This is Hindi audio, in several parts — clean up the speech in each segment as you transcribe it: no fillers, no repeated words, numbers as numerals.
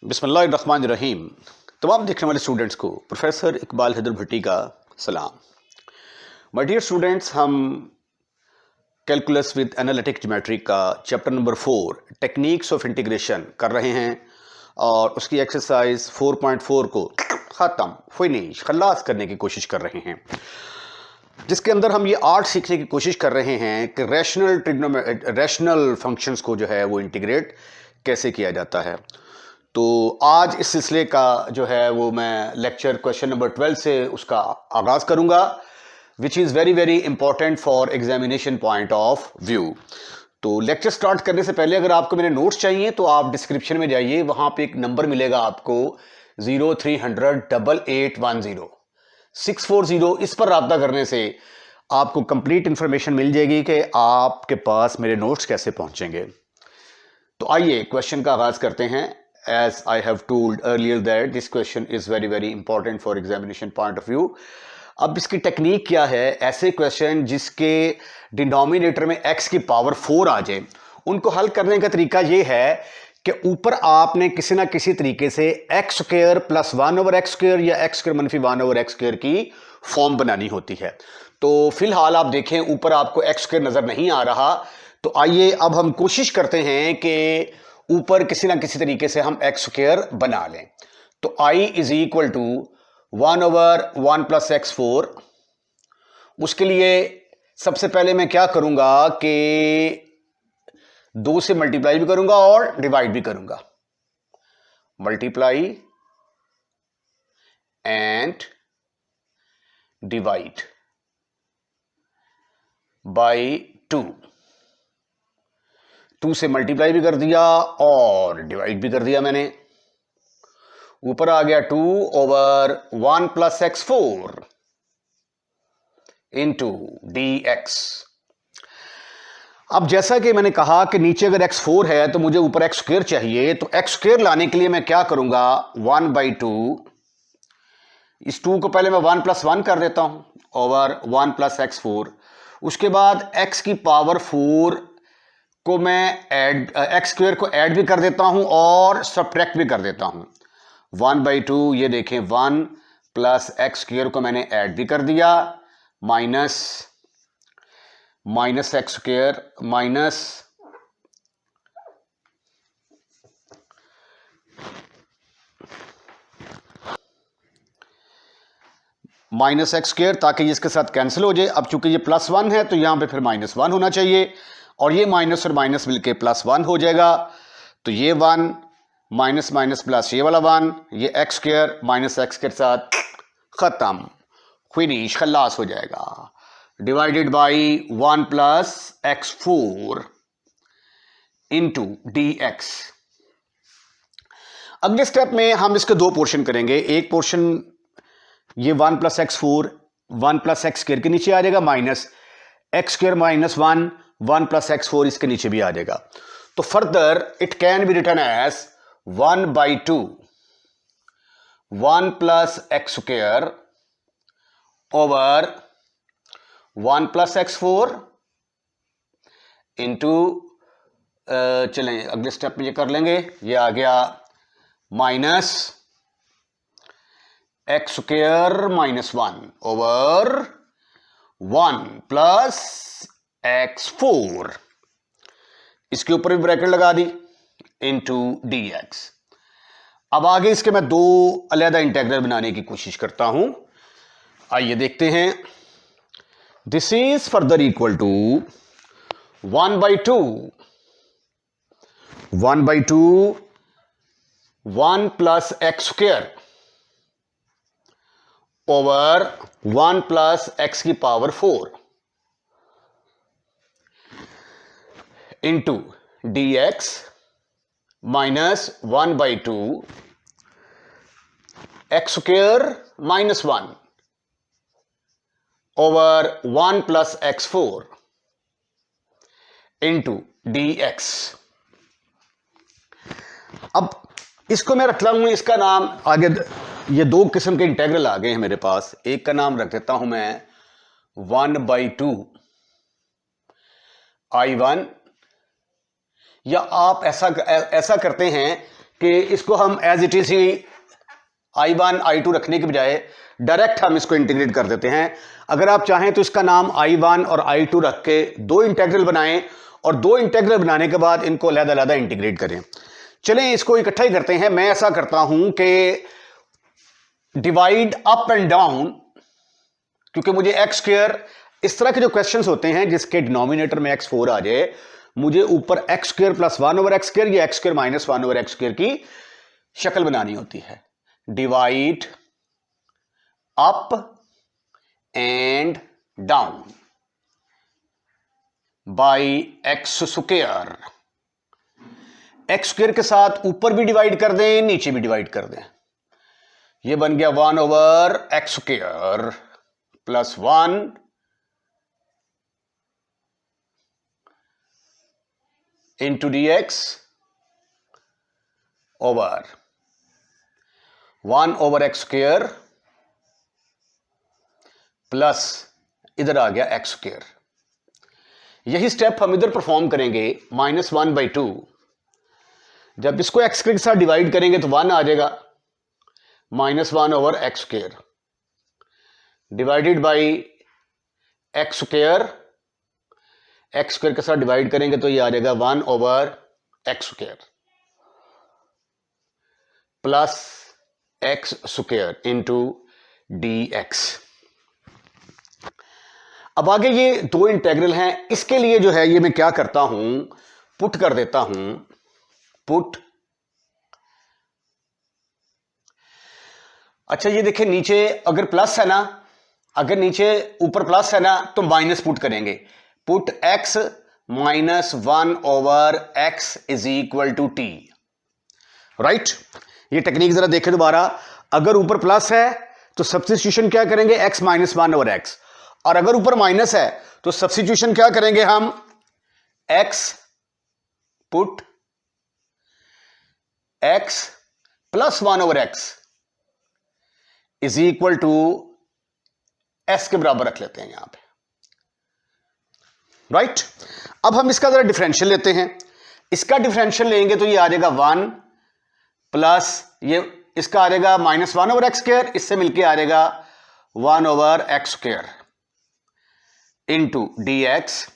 बिस्मिल्लाहिर्रहमानिर्रहीम। तमाम देखने वाले स्टूडेंट्स को प्रोफेसर इकबाल हैदर भट्टी का सलाम। माय डियर स्टूडेंट्स, हम कैलकुलस विद एनालिटिक ज्योमेट्री का chapter number 4 techniques of integration कर रहे हैं और उसकी एक्सरसाइज 4.4 को ख़त्म फिनिश खल्लास करने की कोशिश कर रहे हैं, जिसके अंदर हम ये आर्ट सीखने की कोशिश कर रहे हैं कि रैशनल फंक्शंस को जो है वो इंटीग्रेट कैसे किया जाता है। तो आज इस सिलसिले का जो है वो मैं लेक्चर क्वेश्चन नंबर 12 से उसका आगाज़ करूंगा, which is very very important for examination point of view. तो लेक्चर स्टार्ट करने से पहले अगर आपको मेरे नोट्स चाहिए तो आप डिस्क्रिप्शन में जाइए, वहाँ पे एक नंबर मिलेगा आपको 0300 8810 640। इस पर रब्ता करने से आपको कंप्लीट इंफॉर्मेशन मिल जाएगी कि आपके पास मेरे नोट्स कैसे पहुँचेंगे। तो आइए क्वेश्चन का आगाज़ करते हैं। As I have told earlier that this question is very very important for examination point of view। अब इसकी टेक्निक क्या है? ऐसे क्वेश्चन जिसके डिनोमिनेटर में x की पावर 4 आ जाए, उनको हल करने का तरीका ये है कि ऊपर आपने किसी ना किसी तरीके से x square plus 1/x square या x स्क्वायर मनफी 1/x स्क्वायर की फॉर्म बनानी होती है। तो फिलहाल आप देखें ऊपर आपको x स्क्वायर नजर नहीं आ रहा, तो आइए अब हम कोशिश करते हैं कि ऊपर किसी ना किसी तरीके से हम x स्क्वायर बना लें। तो I is equal to 1/1 plus x4। उसके लिए सबसे पहले मैं क्या करूंगा कि 2 से मल्टीप्लाई भी करूंगा और डिवाइड भी करूंगा। मल्टीप्लाई एंड डिवाइड बाय 2 से मल्टीप्लाई भी कर दिया और डिवाइड भी कर दिया मैंने। ऊपर आ गया 2/1 प्लस x4 इंटू dx। अब जैसा कि मैंने कहा कि नीचे अगर x4 है तो मुझे ऊपर x स्क्वायर चाहिए, तो x स्क्वायर लाने के लिए मैं क्या करूंगा 1/2। इस 2 को पहले मैं 1 + 1 कर देता हूं ओवर 1 प्लस x4। उसके बाद x की पावर 4 को मैं x स्क्वायर को ऐड भी कर देता हूं और सब्ट्रैक्ट भी कर देता हूं। 1/2 ये देखें 1 प्लस x स्क्वायर को मैंने ऐड भी कर दिया, minus x square minus x square, ताकि इसके साथ कैंसिल हो जाए। अब चूंकि ये +1 है तो यहां पे फिर -1 होना चाहिए और ये माइनस और माइनस मिलके +1 हो जाएगा। तो ये 1 माइनस माइनस प्लस ये वाला 1, ये x स्क्वायर माइनस x के साथ खत्म फिनिश खल्लास हो जाएगा। Divided by 1 plus x4 into dx। अगले स्टेप में हम इसके 2 पोर्शन करेंगे। एक पोर्शन ये 1 plus x4 1 plus x square के नीचे आ जाएगा, minus x square minus 1 plus x4 इसके नीचे भी आ जाएगा। तो further it can be written as 1/2 1 plus x square over 1 plus x4 into चलें अगले स्टेप में ये कर लेंगे। ये आ गया minus x square minus 1 over 1 plus x4, इसके ऊपर भी ब्रैकेट लगा दी, इंटू dx। अब आगे इसके मैं 2 अलग इंटेग्रल बनाने की कोशिश करता हूं। आइए देखते हैं। This is further equal to 1/2 1 plus x square over 1 plus x की power 4 into dx minus 1/2 x square minus 1 over 1 plus x4 into dx। अब इसको मैं रख लूंगा, इसका नाम आगे ये 2 किस्म के इंटेग्रल आ गए हैं मेरे पास। एक का नाम रख देता हूं मैं 1/2 I1, या आप ऐसा करते हैं कि इसको हम as it is he I1 I2 रखने के बजाय डायरेक्ट हम इसको इंटीग्रेट कर देते हैं। अगर आप चाहें तो इसका नाम I1 और I2 रख के दो इंटेग्रल बनाएं और दो इंटेग्रल बनाने के बाद इनको अलग-अलग इंटीग्रेट करें। चलें इसको इकट्ठा ही करते हैं। मैं ऐसा करता हूं कि डिवाइड अप एंड डाउन, क्योंकि मुझे एक्स स्क्वायर, इस तरह के जो क्वेश्चंस होते हैं जिसके डिनोमिनेटर में x4 आ जाए, मुझे ऊपर X square plus 1 over x square या X square minus 1 over x square की शक्ल बनानी होती है। Divide up and down by X square. X square के साथ ऊपर भी डिवाइड कर दें, नीचे भी डिवाइड कर दें। ये बन गया 1 over x square plus 1 into D x over 1 over x square plus इधर आ गया एक्स स्क्वायर। यही स्टेप हम इधर परफॉर्म करेंगे -1/2। जब इसको एक्स स्क्वायर के साथ डिवाइड करेंगे तो 1 आ जाएगा, -1 over x square divided by x square. X square के साथ डिवाइड करेंगे तो ये आ जाएगा 1 over x square plus x square into D x. अब आगे ये दो इंटेग्रल हैं, इसके लिए जो है ये मैं क्या करता हूं, पुट कर देता हूं, पुट। अच्छा ये देखें नीचे अगर प्लस है ना, अगर नीचे ऊपर प्लस है ना तो माइनस पुट करेंगे। Put x minus 1 over x is equal to T. Right, ये टेक्निक जरा देखें दोबारा। अगर ऊपर प्लस है तो सब्स्टिट्यूशन क्या करेंगे, x माइनस 1 ओवर x, और अगर ऊपर माइनस है तो सब्स्टिट्यूशन क्या करेंगे हम, x put x plus 1 over x is equal to s के बराबर रख लेते हैं यहां पे। राइट, अब हम इसका जरा डिफरेंशियल लेते हैं। इसका डिफरेंशियल लेंगे तो ये आ जाएगा 1 प्लस ये इसका आ जाएगा -1 ओवर एक्स स्क्वायर, इससे मिलके आ जाएगा 1 over x square into D X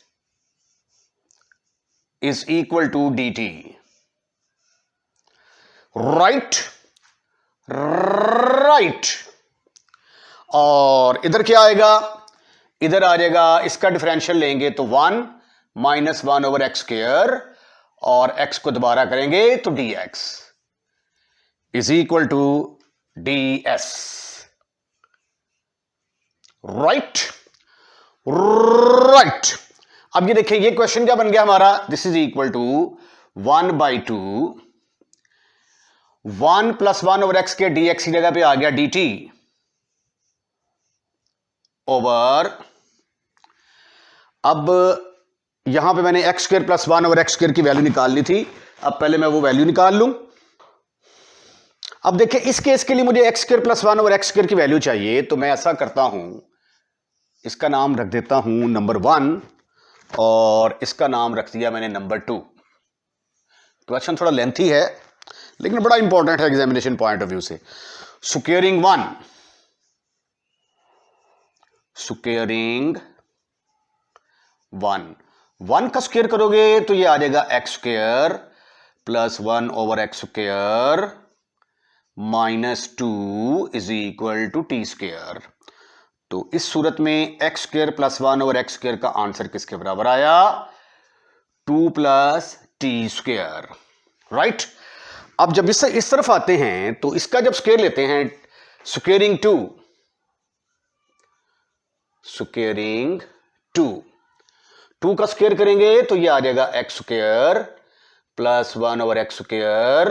is equal to D T. Right right, और इधर क्या आएगा, इधर आ जाएगा, इसका डिफरेंशियल लेंगे तो 1 माइनस 1 ओवर एक्स स्क्वायर और x को दोबारा करेंगे तो dx is equal to ds। Right right, अब ये देखिए ये क्वेश्चन क्या बन गया हमारा, this is equal to 1/2 1 plus 1 over X के dx की जगह पे आ गया dt ओवर, अब यहां पे मैंने x square plus 1 over x square की वैल्यू निकालनी थी। अब पहले मैं वो वैल्यू निकाल लूं। अब देखिए इस केस के लिए मुझे x square plus 1 over x square की वैल्यू चाहिए, तो मैं ऐसा करता हूं, इसका नाम रख देता हूं नंबर 1 और इसका नाम रख दिया मैंने नंबर 2। क्वेश्चन थोड़ा लेंथी है लेकिन बड़ा इंपॉर्टेंट है एग्जामिनेशन पॉइंट ऑफ व्यू से। स्क्वेयरिंग 1, स्क्वेयरिंग 1 का स्क्वायर करोगे तो ये आ जाएगा X square plus 1 over x square minus 2 is equal to T square. तो इस सूरत में X square plus 1 over x square का आंसर किसके बराबर आया, 2 प्लस टी स्क्वायर। राइट, अब जब इससे इस तरफ आते हैं तो इसका जब स्क्वायर लेते हैं, स्क्वेयरिंग 2, स्क्वेयरिंग 2 का स्क्वायर करेंगे तो ये आ जाएगा X square plus 1 over x square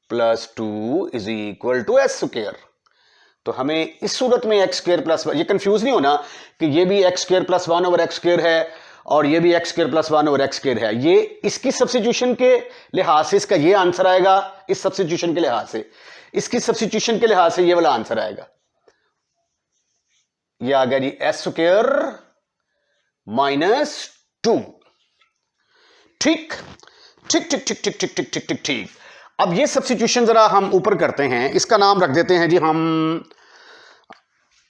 plus 2 is equal to S square. तो हमें इस सूरत में एक्स स्क्वायर प्लस, ये कंफ्यूज नहीं होना कि ये भी X square plus 1 over x square है और ये भी X square plus 1 over x square है। ये इसकी सब्स्टिट्यूशन के लिहाज से इसका ये आंसर आएगा, इस सब्स्टिट्यूशन के लिहाज से, इसकी सब्स्टिट्यूशन के लिहाज से ये वाला आंसर आएगा। ये आ गया जी एस स्क्वायर -2। ठीक ठीक ठीक ठीक ठीक ठीक ठीक ठीक ठीक ठीक। अब ये सब्स्टिट्यूशन जरा हम ऊपर करते हैं, इसका नाम रख देते हैं जी हम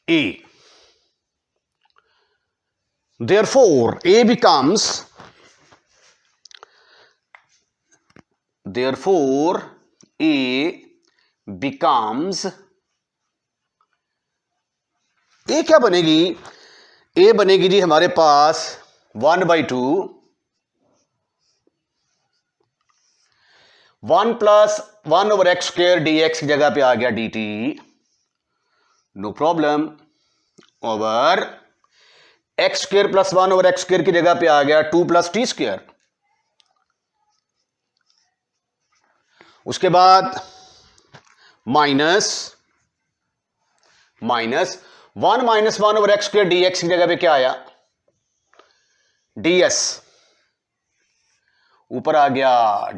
ए। देयरफॉर ए बिकम्स, देयरफॉर ए बिकम्स, ए क्या बनेगी? ए बनेगी जी हमारे पास 1/2, 1 प्लस 1/x² dx की जगह पे आ गया dt, no problem, over x² plus 1/x² की जगह पे आ गया 2 + t²। उसके बाद माइनस 1 - 1/x² dx की जगह पे क्या आया? ds, ऊपर आ गया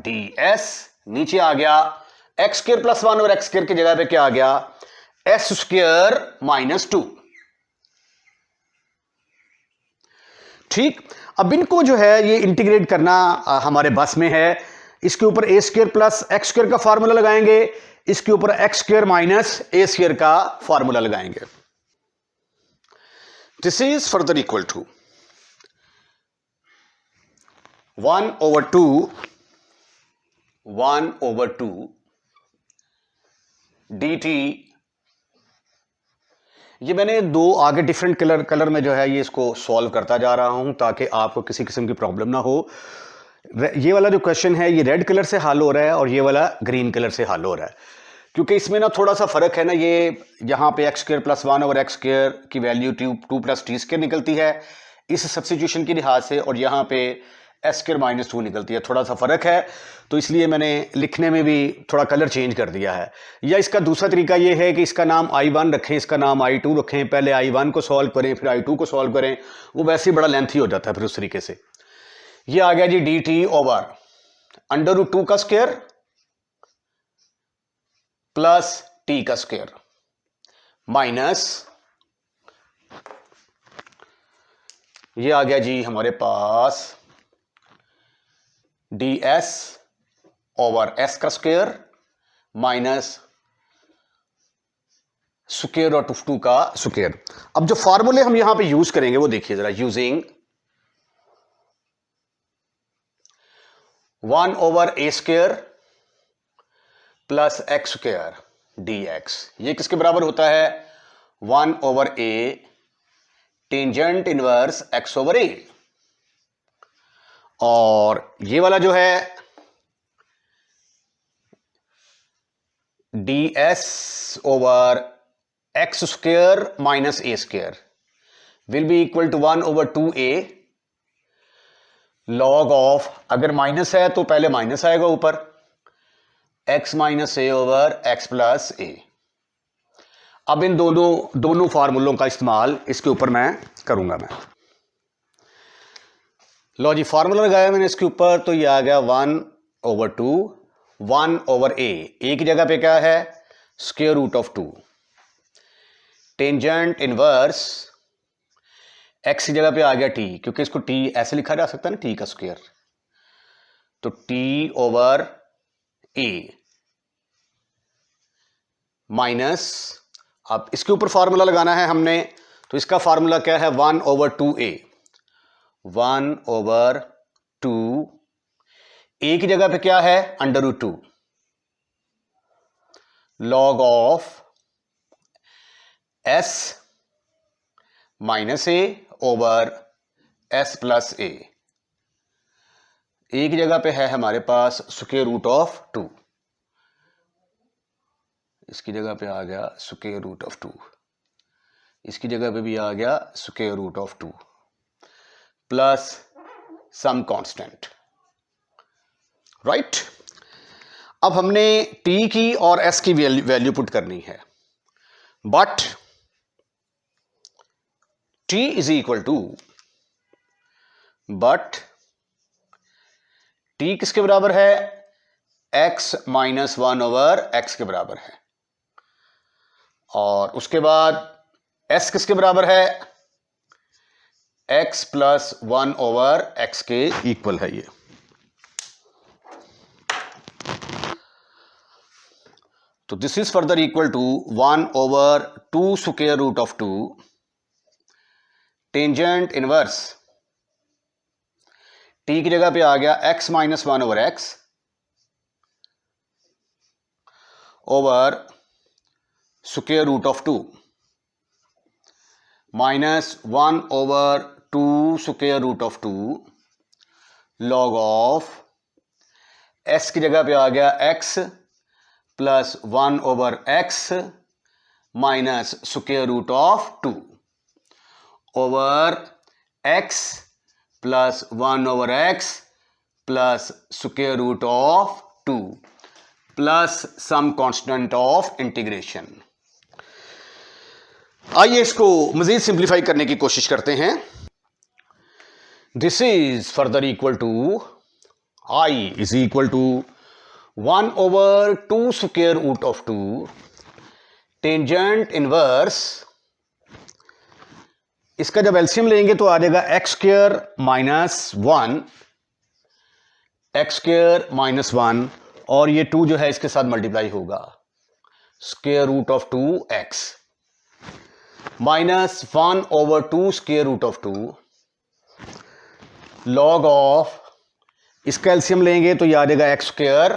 ds, नीचे आ गया x² प्लस 1/x² की जगह पे क्या आ गया? s² - 2। ठीक, अब इनको जो है ये इंटीग्रेट करना हमारे बस में है। इसके ऊपर a² प्लस x² का फार्मूला लगाएंगे, इसके ऊपर x² माइनस a² का फार्मूला लगाएंगे। This is further equal to 1/2 dt। ये मैंने दो आगे डिफरेंट कलर में जो है ये इसको सॉल्व करता जा रहा हूं ताकि आपको किसी किस्म की प्रॉब्लम ना हो। ये वाला जो क्वेश्चन है ये रेड कलर से हल हो रहा है और ये वाला ग्रीन कलर से हल हो रहा है, क्योंकि इसमें ना थोड़ा सा फर्क है ना, ये यहाँ पे x² प्लस 1/x² की वैल्यू 2 + t² निकलती है इस सब्स्टिट्यूशन की लिहाज से, और यहाँ पे s² - 2 निकलती है, थोड़ा सा फर्क है, तो इसलिए मैंने लिखने में भी थोड़ा कलर चेंज कर दिया है। या इसका दूसरा तरीका ये है कि इसका नाम I1 रखें, इसका नाम I2 रखें, पहले I1 को सॉल्व करें फिर I2 को सॉल्व करें, वो वैसे ही बड़ा लेंथी हो जाता है फिर उस तरीके से। ये आ गया जी dt ओवर √2 का स्क्वायर प्लस t का स्क्वायर माइनस, ये आ गया जी हमारे पास ds ओवर s का स्क्वायर माइनस √2 का स्क्वायर। अब जो फार्मूले हम यहां पे यूज करेंगे वो देखिए जरा, using 1/a² plus x² dx, ये किसके बराबर होता है? 1/a टेंजेंट इनवर्स x/a, और ये वाला जो है ds over x² minus a² will be equal to 1/2a log of, अगर माइनस है तो पहले माइनस आएगा ऊपर, x - a over x plus a। अब इन दोनों फार्मूलों का इस्तेमाल इसके ऊपर मैं करूंगा। मैं लो जी फार्मूला लगाया मैंने इसके ऊपर, तो ये आ गया 1/2 1/a, a की जगह पे क्या है? √2 टेंजेंट इनवर्स x की जगह पे आ गया t, क्योंकि इसको t ऐसे लिखा जा सकता है ना, t का स्क्वायर, तो t ओवर a माइनस, अब इसके ऊपर फार्मूला लगाना है हमने, तो इसका फार्मूला क्या है? 1/2a, 1/2 a की जगह पे क्या है? √2 log of s minus a over s plus a, a की जगह पे है हमारे पास √2, इसकी जगह पे आ गया √2, इसकी जगह पे भी आ गया √2 प्लस सम कांस्टेंट, राइट। अब हमने t की और s की वैल्यू पुट करनी है, but t is equal to, but t किसके बराबर है? x - 1 ओवर x के बराबर है, और उसके बाद s किसके बराबर है? x प्लस 1 ओवर x के इक्वल है ये। तो this is further equal to 1/2 square root of 2 tangent inverse T की जगह पे आ गया x minus 1/x over square root of 2 minus 1/2 square root of 2 log of s की जगह पे आ गया x plus 1/x minus square root of 2 over x plus 1/x plus square root of 2 plus some constant of integration. आइए इसको मजीद सिंप्लीफाई करने की कोशिश करते हैं। This is further equal to I is equal to 1/2 square root of 2 tangent inverse, इसका जब एलसीएम लेंगे तो आ जाएगा x स्क्वायर माइनस 1 -1 और ये 2 जो है इसके साथ मल्टीप्लाई होगा square root of 2x minus 1/2 square root of 2 log of, इसका एलसीएम लेंगे तो ये आ जाएगा x square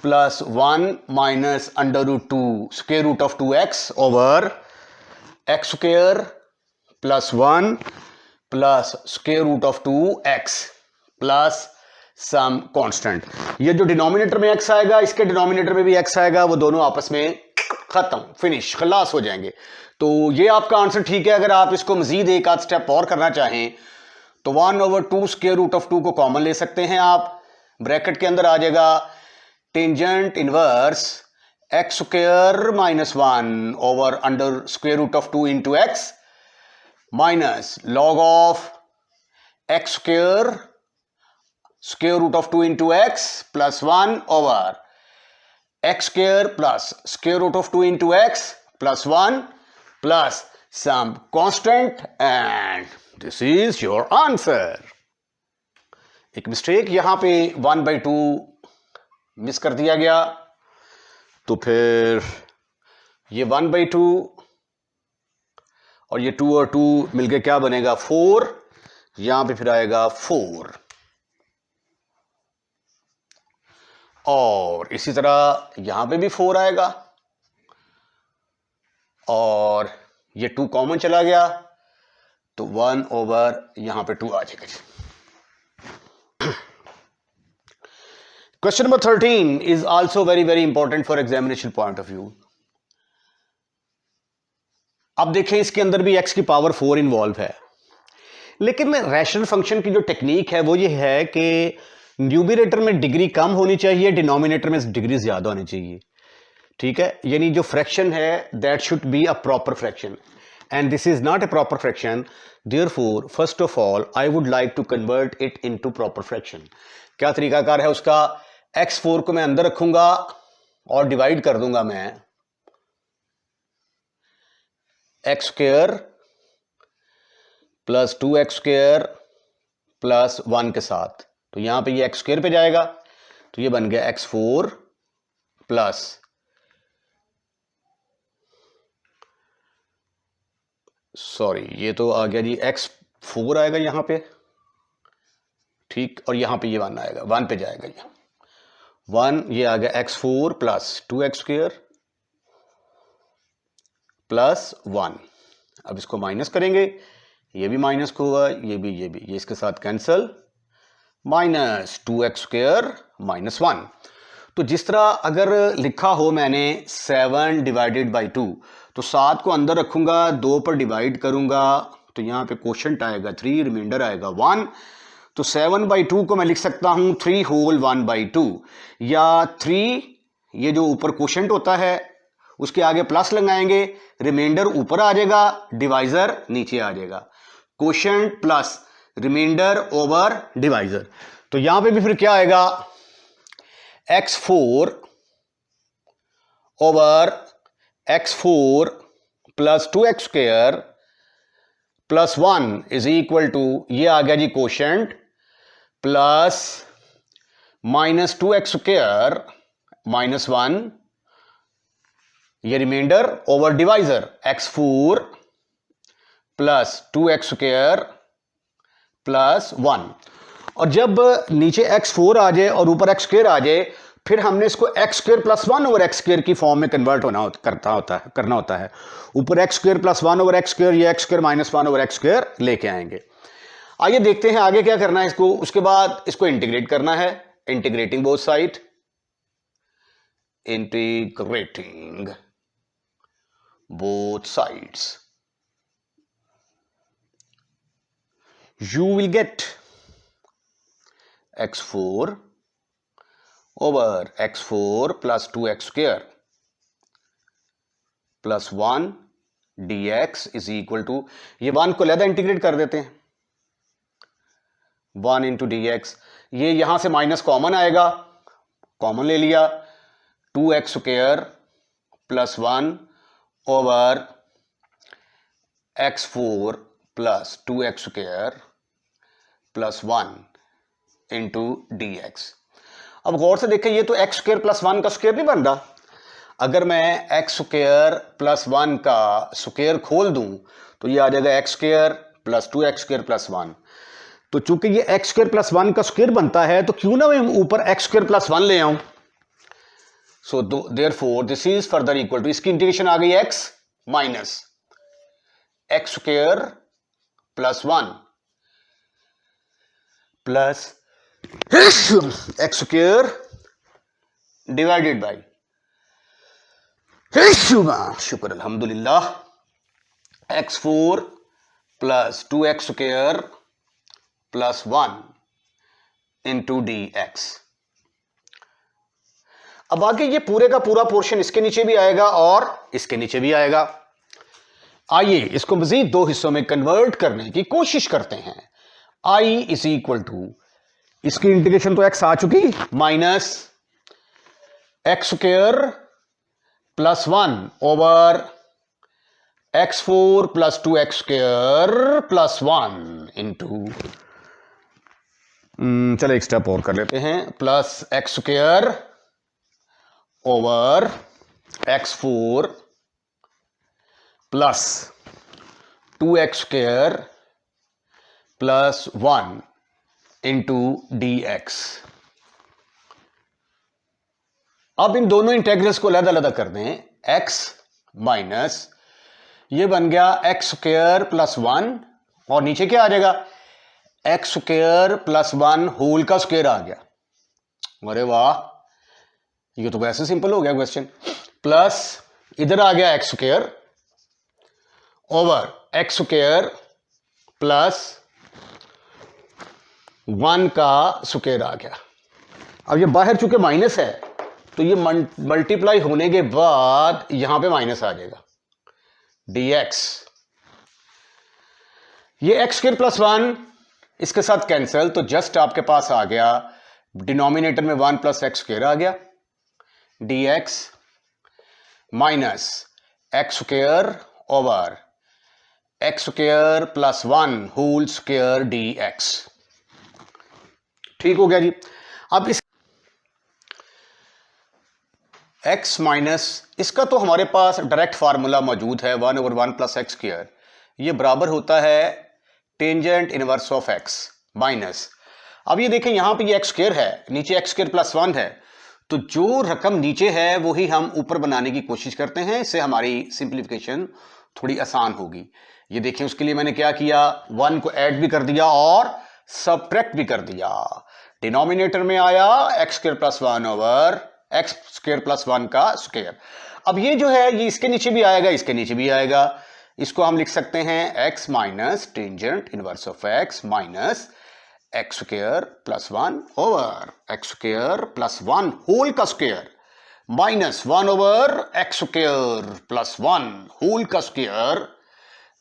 plus 1 minus √2 square root of 2x over x square plus 1 plus square root of 2x plus some constant. ये जो डिनोमिनेटर में x आएगा इसके डिनोमिनेटर में भी x आएगा, वो दोनों आपस में खत्म, फिनिश, खलास हो जाएंगे। तो ये आपका आंसर ठीक है। अगर आप इसको मजीद एक आध स्टेप और करना चाहें तो 1/2 स्क्वायर रूट ऑफ 2 को कॉमन ले सकते हैं आप, ब्रैकेट के अंदर आ जाएगा tangent inverse x square minus 1 over under square root of 2 into x minus log of x square square root of 2 into x plus 1 over x square plus square root of 2 into x plus 1 plus some constant and this is your answer. एक मिस्टेक यहां पे 1/2 मिस कर दिया गया, तो फिर ये 1/2 और ये 2 और 2 मिलके क्या बनेगा 4, यहां पे फिर आएगा 4 और इसी तरह यहां पे भी 4 आएगा और ये 2 कॉमन चला गया तो 1 ओवर यहां पे 2 आ जाएगा। Question number 13 is also very very important for examination point of view. अब देखें इसके अंदर भी x की पावर 4 इन्वॉल्व है, लेकिन रैशनल फंक्शन की जो टेक्निक है वो ये है कि न्यूमरेटर में डिग्री कम होनी चाहिए, डिनोमिनेटर में डिग्री ज्यादा होनी चाहिए। ठीक है, यानी जो फ्रैक्शन है that should be a proper fraction and this is not a proper fraction, therefore first of all I would like to convert it into proper fraction. क्या तरीकाकार है उसका, x4 को मैं अंदर रखूंगा और डिवाइड कर दूंगा मैं x square plus 2x square plus 1 के साथ, तो यहां पे ये x स्क्वायर पे जाएगा तो ये बन गया x4 प्लस ये तो आ गया जी x4 आएगा यहां पे, ठीक, और यहां पे ये 1 आएगा, 1 पे जाएगा ये 1, ये आ गया x4 plus 2x square plus 1। अब इसको माइनस करेंगे, ये भी माइनस को होगा, ये भी, ये इसके साथ cancel, minus 2x square minus 1। तो जिस तरह अगर लिखा हो मैंने 7 डिवाइडेड बाई 2, तो 7 को अंदर रखूंगा, 2 पर डिवाइड करूंगा तो यहां पे क्वोशंट आएगा 3, रिमाइंडर आएगा 1, तो 7/2 को मैं लिख सकता हूं 3 होल 1/2, या 3 ये जो ऊपर क्वोशंट होता है उसके आगे प्लस लगाएंगे, रिमाइंडर ऊपर आ जाएगा, डिवाइजर नीचे आ जाएगा, quotient plus remainder over divisor. तो यहां पे भी फिर क्या आएगा x4 over x4 plus 2x square plus 1 is equal to, ये आ गया जी quotient, plus minus 2x square -1, ये remainder over divisor x4 plus 2x² plus 1। और जब नीचे x4 आ जाए और ऊपर x² आ जाए, फिर हमने इसको x² प्लस 1 ओवर x² की फॉर्म में कन्वर्ट करना होता है। ऊपर x² प्लस 1 ओवर x², ये x² माइनस 1 ओवर x² लेके आएंगे। आइए देखते हैं आगे क्या करना है इसको। उसके बाद इसको इंटीग्रेट करना है, integrating both side, integrating both sides, you will get x4 over x4 plus 2x² plus 1 dx is equal to, ये 1 को अलग इंटीग्रेट कर देते हैं, 1 इंटू dx, ये यहां से माइनस कॉमन आएगा, कॉमन ले लिया, 2x² plus 1 over x4 plus 2x² plus 1 into dx। अब गौर से देखें, ये तो x² प्लस 1 का स्क्वायर नहीं बन रहा। अगर मैं x² प्लस 1 का स्क्वायर खोल दूं तो ये आ जाएगा x² प्लस 2x² प्लस 1। तो चूंकि ये x² प्लस 1 का स्क्वायर बनता है, तो क्यों ना मैं ऊपर x² प्लस 1 ले आऊं। So therefore this is further equal to, इसकी इंटीग्रेशन आ गई x minus x² plus 1 plus x² divided by, शुक्र अल्हम्दुलिल्लाह, x4 plus 2x² plus 1 into dx। अब आगे ये पूरे का पूरा पोर्शन इसके नीचे भी आएगा और इसके नीचे भी आएगा। आइए इसको मजीद दो हिस्सों में कन्वर्ट करने की कोशिश करते हैं। I इज इक्वल टू, इसकी इंटीग्रेशन तो x आ चुकी, minus x² plus 1 over x4 plus 2x² plus 1 into, चलो एक स्टेप और कर लेते हैं, plus x² over x4 plus 2x² plus 1 into dx। अब इन दोनों इंटेग्रल्स को अलग अलग कर दें, x माइनस ये बन गया x² प्लस 1 और नीचे क्या आ जाएगा, x² प्लस 1 होल का स्क्वायर आ गया। अरे वाह, ये तो वैसे सिंपल हो गया क्वेश्चन। प्लस इधर आ गया x² ओवर x² प्लस 1 का स्क्वायर आ गया। अब ये बाहर चूंकि माइनस है, तो ये मल्टीप्लाई होने के बाद यहां पे माइनस आ जाएगा, dx। ये x² प्लस 1 इसके साथ कैंसिल, तो जस्ट आपके पास आ गया डिनोमिनेटर में 1 प्लस x² आ गया, dx minus x² over x² plus 1 whole square dx। ठीक हो गया जी। अब इस x माइनस, इसका तो हमारे पास डायरेक्ट फार्मूला मौजूद है, 1 ओवर 1 प्लस x², ये बराबर होता है tangent inverse of x minus. अब ये देखें यहां पे ये x² है, नीचे x² प्लस 1 है, तो जो रकम नीचे है वही हम ऊपर बनाने की कोशिश करते हैं, इससे हमारी सिंप्लीफिकेशन थोड़ी आसान होगी। ये देखिए उसके लिए मैंने क्या किया, 1 को ऐड भी कर दिया और सबट्रैक्ट भी कर दिया। डिनोमिनेटर में आया x² plus 1 over x² plus 1 का स्क्वायर। अब ये जो है ये इसके नीचे भी आएगा, इसके नीचे भी आएगा, इसको हम लिख सकते हैं x minus tangent inverse of x minus x² plus 1 over x² plus 1 whole का square minus 1 over x² plus 1 whole का स्क्वायर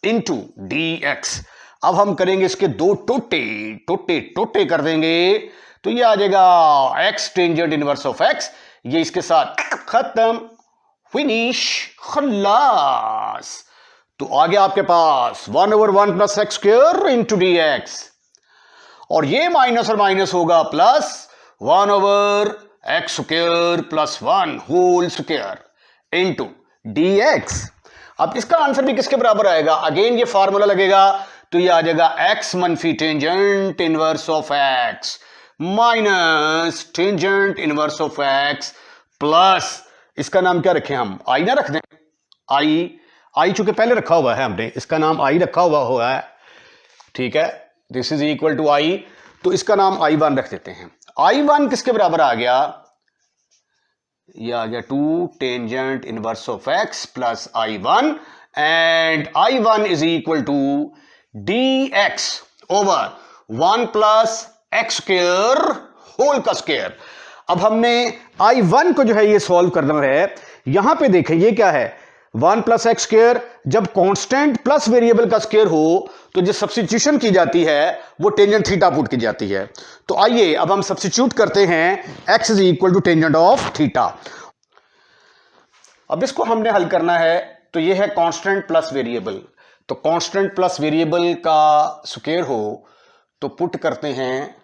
इंटू dx। अब हम करेंगे इसके दो टोटे कर देंगे, तो ये आ जाएगा x tangent inverse of x, ये इसके साथ खत्म, फिनिश, खल्लास। तो आ गया आपके पास 1 over 1 plus x² into dx, और ये माइनस और माइनस होगा plus 1 over x square plus 1 whole square into D x. अब इसका आंसर भी किसके बराबर आएगा? अगेन ये फार्मूला लगेगा, तो ये आ जाएगा एक्स मनफी tangent inverse of x minus tangent inverse of x plus, इसका नाम क्या रखें हम? आई ना रख दें, आई चूंकि पहले रखा हुआ है हमने, इसका नाम आई रखा हुआ है, ठीक है, दिस इज इक्वल टू आई, तो इसका नाम I1 रख देते हैं। I1 किसके बराबर आ गया? ये आ गया 2 tangent inverse of x plus I1, and I1 is equal to dx over 1 plus x square whole का स्क्वायर। अब हमने I1 को जो है ये सॉल्व करना है। यहां पे देखें ये क्या है, 1 प्लस एक्स स्क्वायर, जब कांस्टेंट प्लस वेरिएबल का स्क्वायर हो तो जो सब्स्टिट्यूशन की जाती है वो टेंजेंट थीटा पुट की जाती है। तो आइए अब हम सब्स्टिट्यूट करते हैं x is equal to tangent of theta. अब इसको हमने हल करना है, तो ये है कांस्टेंट प्लस वेरिएबल, तो कांस्टेंट प्लस वेरिएबल का स्क्वायर हो तो पुट करते हैं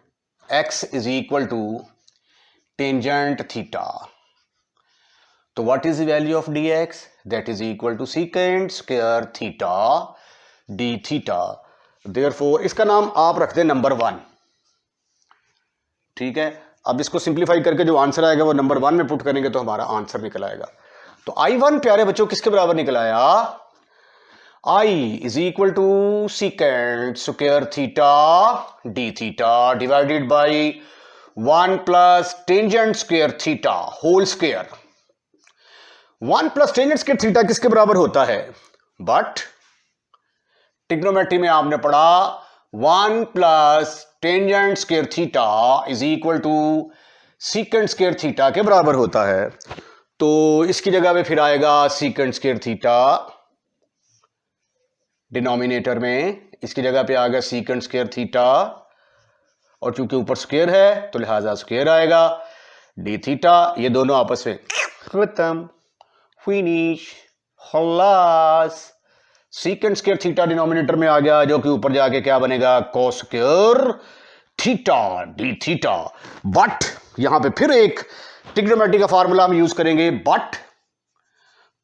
x is equal to tangent theta. तो what is the value of dx? That is equal to secant square theta D theta. Therefore इसका नाम आप रख दें नंबर 1, ठीक है। अब इसको सिंप्लीफाई करके जो आंसर आएगा वो नंबर 1 में पुट करेंगे तो हमारा आंसर निकल आएगा। तो I1 प्यारे बच्चों किसके बराबर निकल आया? I is equal to secant square theta D theta divided by 1 plus tangent square theta whole square. 1 plus tangent square theta किसके बराबर होता है? बट ट्रिग्नोमेट्री में आपने पढ़ा 1 plus tangent square theta is equal to secant square theta के बराबर होता है। तो इसकी जगह पे फिर आएगा सीकेंट स्क्वायर थीटा डिनोमिनेटर में, इसकी जगह पे आ गया सीकेंट स्क्वायर थीटा, और चूंकि ऊपर स्क्वायर है तो लिहाजा स्क्वायर आएगा डी थीटा। ये दोनों आपस में खत्म, फिनिश, खलास। सीकेंट स्क्वायर थीटा डिनोमिनेटर में आ गया, जो कि ऊपर जाके क्या बनेगा? Cos square theta D theta. But यहां पे फिर एक ट्रिग्नोमेट्री का फार्मूला हम यूज करेंगे, बट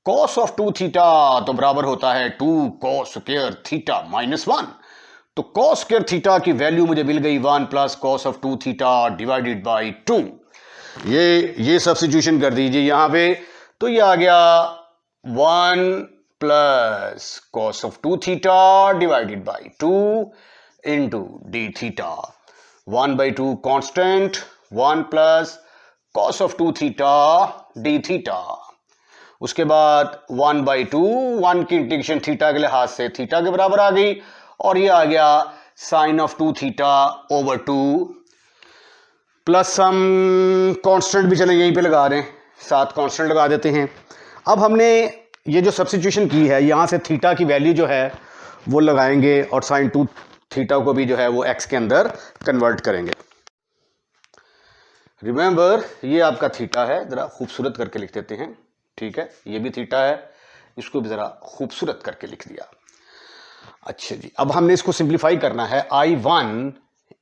कॉस ऑफ 2 थीटा तो बराबर होता है 2 कॉस स्क्वायर थीटा माइनस 1। तो कॉस स्क्वायर थीटा की वैल्यू मुझे मिल गई 1 plus cos of 2 theta divided by 2। ये सब्स्टिट्यूशन कर दीजिए यहां पे, तो ये आ गया 1 plus cos of 2 theta divided by 2 into D theta. 1/2 constant, 1 plus cos of 2 theta D theta. उसके बाद 1/2, 1 की इंटीग्रेशन थीटा के लिहाज से थीटा के बराबर आ गई, और ये आ गया sine of 2 theta over 2 plus हम कांस्टेंट भी चले यहीं पे लगा रहे हैं, 7 कांस्टेंट लगा देते हैं। अब हमने ये जो सब्स्टिट्यूशन की है यहाँ से थीटा की वैल्यू जो है वो लगाएंगे, और साइन 2 थीटा को भी जो है वो एक्स के अंदर कन्वर्ट करेंगे। रिमेंबर ये आपका थीटा है, ज़रा खूबसूरत करके लिख देते हैं, ठीक है। ये भी थीटा है, इसको भी ज़रा खूबसूरत करके लिख दिया। अच्छा जी, अब हमने इसको सिंप्लीफाई करना है। I1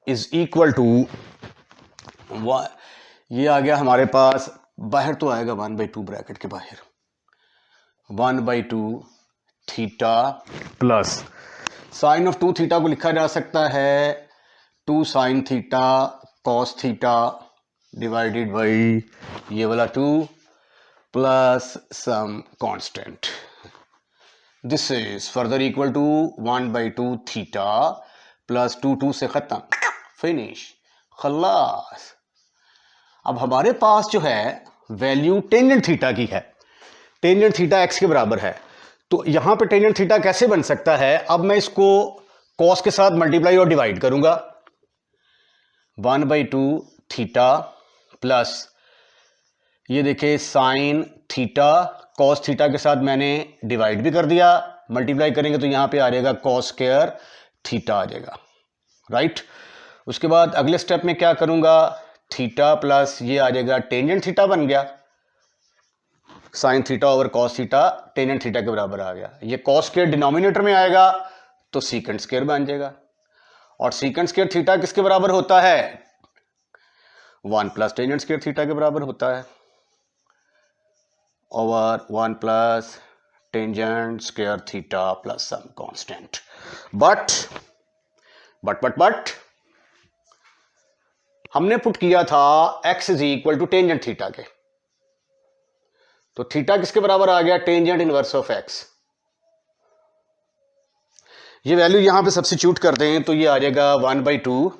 इज इक्वल टू, ये आ गया हमारे पास, बाहर तो आएगा 1/2 ब्रैकेट के बाहर, 1/2 theta plus sine of 2 theta को लिखा जा सकता है 2 sine theta cos theta divided by ये वाला 2 plus some constant. This is further equal to 1/2 theta plus 2 से खत्म, फिनिश, खल्लास। अब हमारे पास जो है वैल्यू टेंजेंट थीटा की है, टेंजेंट थीटा एक्स के बराबर है। तो यहां पे टेंजेंट थीटा कैसे बन सकता है? अब मैं इसको कॉस के साथ मल्टीप्लाई और डिवाइड करूंगा, 1/2 थीटा प्लस ये देखिए साइन थीटा, कॉस थीटा के साथ मैंने डिवाइड भी कर दिया, मल्टीप्लाई करेंगे तो यहां पे आ जाएगा कॉस स्क्वायर थीटा आ जाएगा, राइट। उसके बाद अगले स्टेप में क्या करूंगा, थीटा प्लस ये आ जाएगा टेंजेंट थीटा बन गया, sine theta over cos theta tangent theta के बराबर आ गया। ये कॉस स्क्वायर डिनोमिनेटर में आएगा तो सीकेंट स्क्वायर बन जाएगा, और सीकेंट स्क्वायर थीटा किसके बराबर होता है? 1 प्लस टेंजेंट स्क्वायर थीटा के बराबर होता है over 1 plus tangent square theta plus some constant. But हमने पुट किया था x is equal to tangent theta के, तो थीटा किसके बराबर आ गया? Tangent inverse of x। ये वैल्यू यहां पे सब्स्टिट्यूट करते हैं तो ये आ जाएगा 1/2,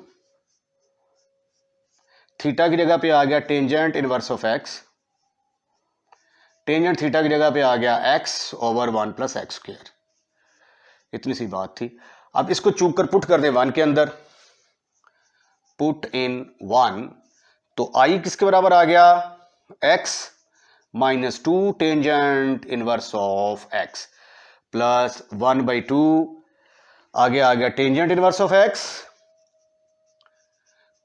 थीटा की जगह पे आ गया tangent inverse of x, tangent theta की जगह पे आ गया x over 1 plus x square. इतनी सी बात थी। अब इसको चूक कर पुट कर दें 1 के अंदर, पुट इन 1, तो i किसके बराबर आ गया? x minus 2 tangent inverse of x plus 1/2, आगे आ गया tangent inverse of x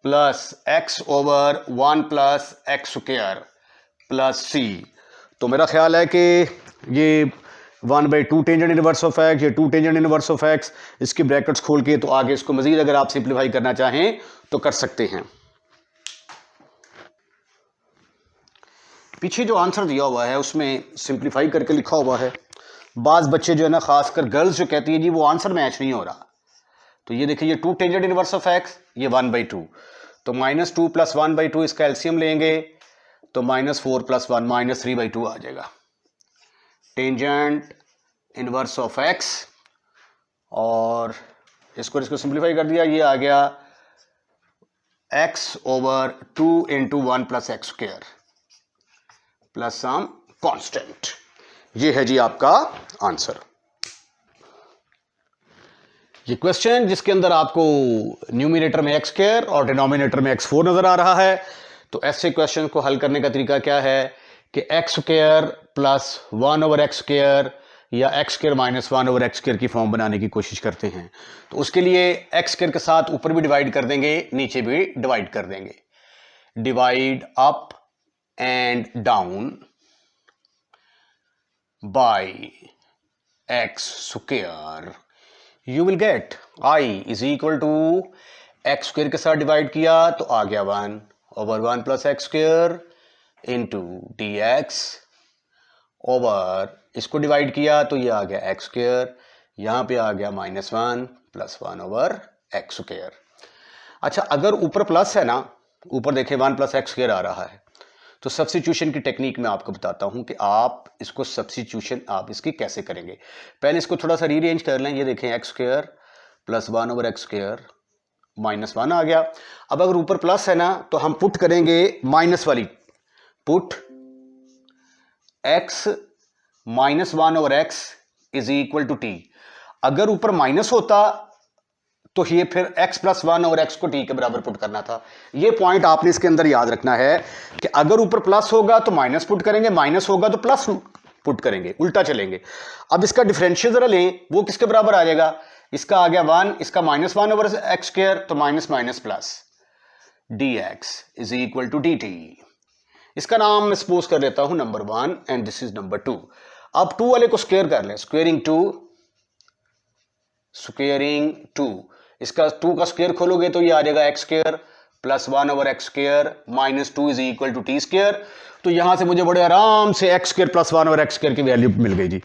plus x over 1 plus x square plus c। तो मेरा ख्याल है कि ये 1/2 टेंजेंट इनवर्स ऑफ x, ये 2 टेंजेंट इनवर्स ऑफ x, इसकी ब्रैकेट्स खोल के तो आगे इसको मजीद अगर आप सिंप्लीफाई करना चाहें तो कर सकते हैं। पीछे जो आंसर दिया हुआ है उसमें सिंप्लीफाई करके लिखा हुआ है। बाज बच्चे जो है ना, खासकर गर्ल्स जो कहती है जी वो आंसर मैच नहीं हो रहा, तो ये देखिए ये 2 टेंजेंट इनवर्स ऑफ x, ये 1/2, तो -2 प्लस 1/2 इसका एलसीएम लेंगे तो -4 प्लस 1 -3/2 आ जाएगा। टेंजेंट इनवर्स ऑफ x और इसको सिंप्लीफाई कर दिया, ये आ गया x over 2 into 1 plus x square plus some constant. ये है जी आपका आंसर। ये क्वेश्चन जिसके अंदर आपको न्यूमिनेटर में x स्क्वायर और डिनोमिनेटर में x4 नजर आ रहा है, तो ऐसे क्वेश्चन को हल करने का तरीका क्या है कि x square plus 1 over x square या x square minus 1 over x square की फॉर्म बनाने की कोशिश करते हैं। तो उसके लिए x स्क्वायर के साथ ऊपर भी डिवाइड कर देंगे, नीचे भी डिवाइड कर देंगे। Divide up and down by x square, you will get i is equal to x square के साथ डिवाइड किया तो आ गया 1 over 1 plus x square into D x over, इसको डिवाइड किया तो ये आ गया एक्स स्क्वायर, यहां पे आ गया -1 प्लस 1 ओवर एक्स स्क्वायर। अच्छा, अगर ऊपर प्लस है ना, ऊपर देखें 1 प्लस एक्स स्क्वायर आ रहा है, तो सब्स्टिट्यूशन की टेक्निक मैं आपको बताता हूं कि आप इसको सब्स्टिट्यूशन आप इसकी कैसे करेंगे। पहले इसको थोड़ा सा रीअरेंज कर लें। ये देखें x square plus 1 over x square -1 आ गया। अब अगर ऊपर प्लस है ना तो हम पुट करेंगे माइनस वाली, put x -1 over x is equal to T. अगर ऊपर माइनस होता तो ये फिर x प्लस 1 ओवर x को t के बराबर पुट करना था। ये पॉइंट आपने इसके अंदर याद रखना है कि अगर ऊपर प्लस होगा तो माइनस पुट करेंगे, माइनस होगा तो प्लस पुट करेंगे, उल्टा चलेंगे। अब इसका डिफरेंशियल जरा लें, वो किसके बराबर आ जाएगा? इसका आ गया 1, इसका -1 ओवर एक्स स्क्वायर, तो minus minus plus dx is equal to dt। इसका नाम मैं सपोज कर लेता हूं number 1 and this is number 2। अब 2 वाले को स्क्वायर कर लें, स्क्वेयरिंग 2, इसका 2 का स्क्वायर खोलोगे तो ये आ जाएगा X square plus 1 over x square -2 is equal to T square. तो यहां से मुझे बड़े आराम से X square plus 1 over x square की वैल्यू मिल गई जी।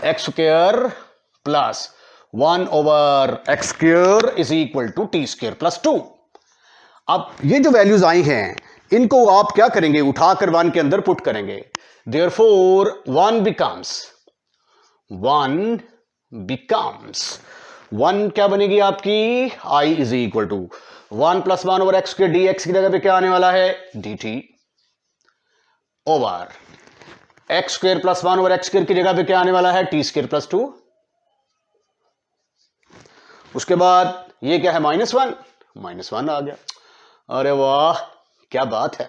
X square plus 1 over x square is equal to T square plus 2। अब ये जो वैल्यूज आई हैं इनको आप क्या करेंगे? उठाकर 1 के अंदर पुट करेंगे। देयरफॉर 1 क्या बनेगी आपकी? i is equal to 1 plus 1 over x square d x की जगह पे क्या आने वाला है? dt over x square plus 1 over x square की जगह पे क्या आने वाला है? T square plus 2। उसके बाद ये क्या है? -1 आ गया। अरे वाह, क्या बात है,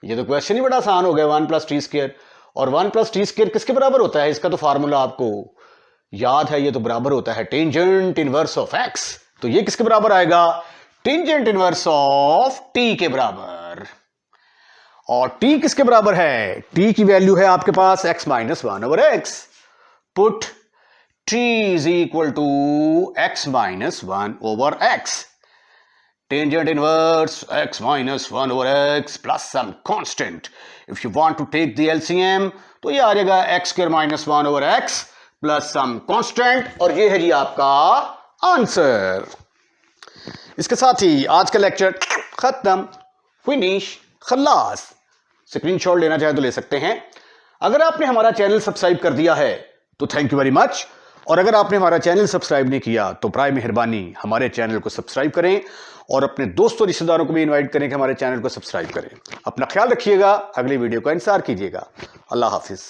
ये तो क्वेश्चन ही बड़ा आसान हो गया। 1 प्लस टी स्क्वायर, और 1 प्लस टी स्क्वायर किसके बराबर होता है? इसका तो फार्मूला आपको याद है, ये तो बराबर होता है टेंजेंट इनवर्स ऑफ x। तो ये किसके बराबर आएगा? टेंजेंट इनवर्स ऑफ t के बराबर। और t किसके बराबर है? t की वैल्यू है आपके पास x -1 over x। Put t is equal to x -1 over x। tangent inverse x minus 1 over x plus some constant. If you want to take the LCM तो ये आ जाएगा x square minus 1 over x plus some constant, और ये है जी आपका आंसर। इसके साथ ही आज का लेक्चर खत्म, फिनिश, खल्लास। स्क्रीनशॉट लेना चाहे तो ले सकते हैं। अगर आपने हमारा चैनल सब्सक्राइब कर दिया है तो थैंक यू वेरी मच, और अगर आपने हमारा चैनल सब्सक्राइब नहीं किया तो बराए मेहरबानी हमारे चैनल को सब्सक्राइब करें और अपने दोस्तों रिश्तेदारों को भी इनवाइट करें कि हमारे चैनल को सब्सक्राइब करें। अपना ख्याल रखिएगा, अगली वीडियो का इंतजार कीजिएगा। अल्लाह हाफिज़।